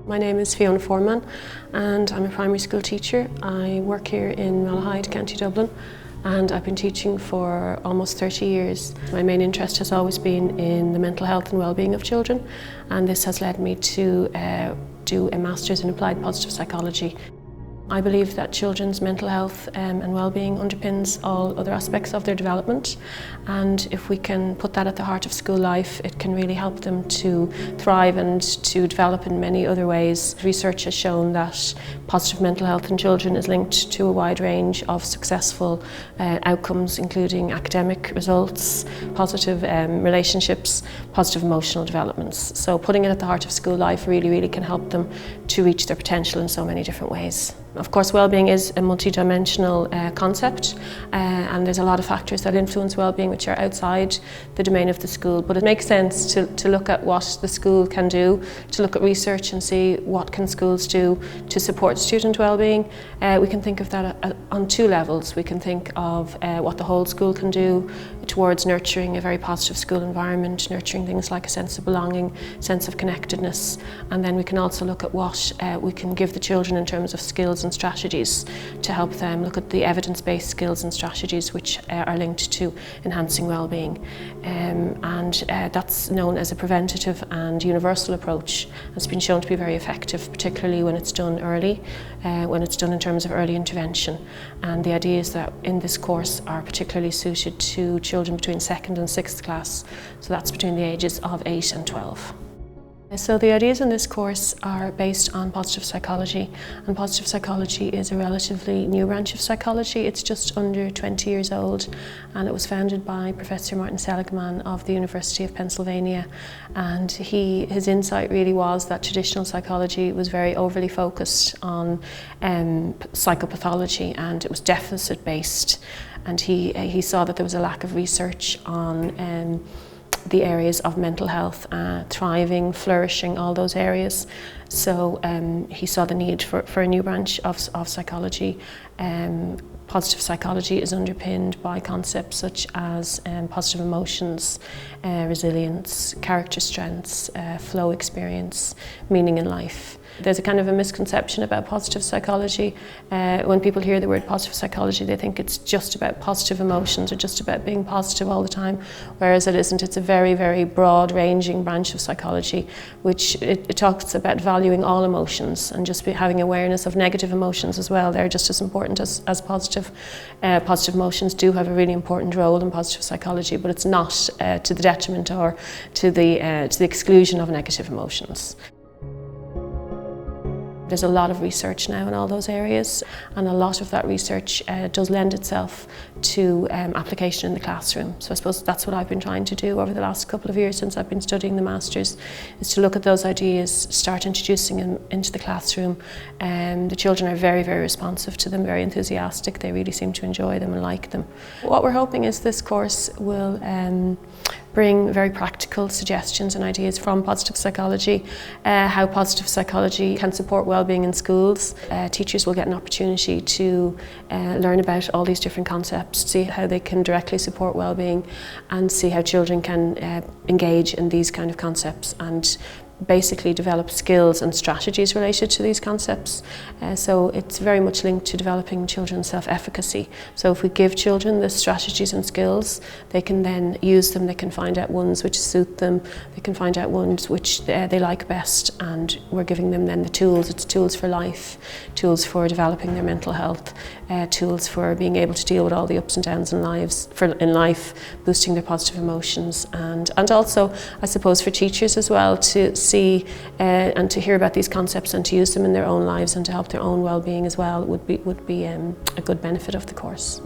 My name is Fiona Forman and I'm a primary school teacher. I work here in Malahide, County Dublin, and I've been teaching for almost 30 years. My main interest has always been in the mental health and well-being of children, and this has led me to do a Master's in Applied Positive Psychology. I believe that children's mental health and well-being underpins all other aspects of their development, and if we can put that at the heart of school life, it can really help them to thrive and to develop in many other ways. Research has shown that positive mental health in children is linked to a wide range of successful outcomes, including academic results, positive relationships, positive emotional developments. So putting it at the heart of school life really can help them to reach their potential in so many different ways. Of course, well-being is a multi-dimensional concept, and there's a lot of factors that influence well-being which are outside the domain of the school, but it makes sense to look at what the school can do, to look at research and see what can schools do to support student well-being. We can think of that on two levels. We can think of what the whole school can do towards nurturing a very positive school environment, nurturing things like a sense of belonging, sense of connectedness, and then we can also look at what we can give the children in terms of skills and strategies to help them look at the evidence-based skills and strategies which are linked to enhancing well-being. That's known as a preventative and universal approach. It's been shown to be very effective, particularly when it's done early, when it's done in terms of early intervention. And the ideas that in this course are particularly suited to children between 2nd and 6th class, so that's between the ages of 8 and 12. So the ideas in this course are based on positive psychology, and positive psychology is a relatively new branch of psychology. It's just under 20 years old, and it was founded by Professor Martin Seligman of the University of Pennsylvania, and his insight really was that traditional psychology was very overly focused on psychopathology, and it was deficit based, and he saw that there was a lack of research on the areas of mental health, thriving, flourishing, all those areas. So he saw the need for a new branch of psychology. Positive psychology is underpinned by concepts such as positive emotions, resilience, character strengths, flow experience, meaning in life. There's a kind of a misconception about positive psychology. When people hear the word positive psychology, they think it's just about positive emotions or just about being positive all the time, whereas it isn't. It's a very broad-ranging branch of psychology, which it talks about valuing all emotions and just having awareness of negative emotions as well. They're just as important as positive. Positive emotions do have a really important role in positive psychology, but it's not to the detriment or to the exclusion of negative emotions. There's a lot of research now in all those areas, and a lot of that research does lend itself to application in the classroom. So I suppose that's what I've been trying to do over the last couple of years since I've been studying the Masters, is to look at those ideas, start introducing them into the classroom. The children are very responsive to them, very enthusiastic. They really seem to enjoy them and like them. What we're hoping is this course will bring very practical suggestions and ideas from positive psychology, how positive psychology can support well-being in schools. Teachers will get an opportunity to learn about all these different concepts, see how they can directly support well-being, and see how children can engage in these kind of concepts and basically develop skills and strategies related to these concepts. So it's very much linked to developing children's self-efficacy. So if we give children the strategies and skills, they can then use them, they can find out ones which suit them, they can find out ones which they like best, and we're giving them then the tools. It's tools for life, tools for developing their mental health, tools for being able to deal with all the ups and downs in life, boosting their positive emotions, and also I suppose for teachers as well to see and to hear about these concepts and to use them in their own lives and to help their own well-being as well would be a good benefit of the course.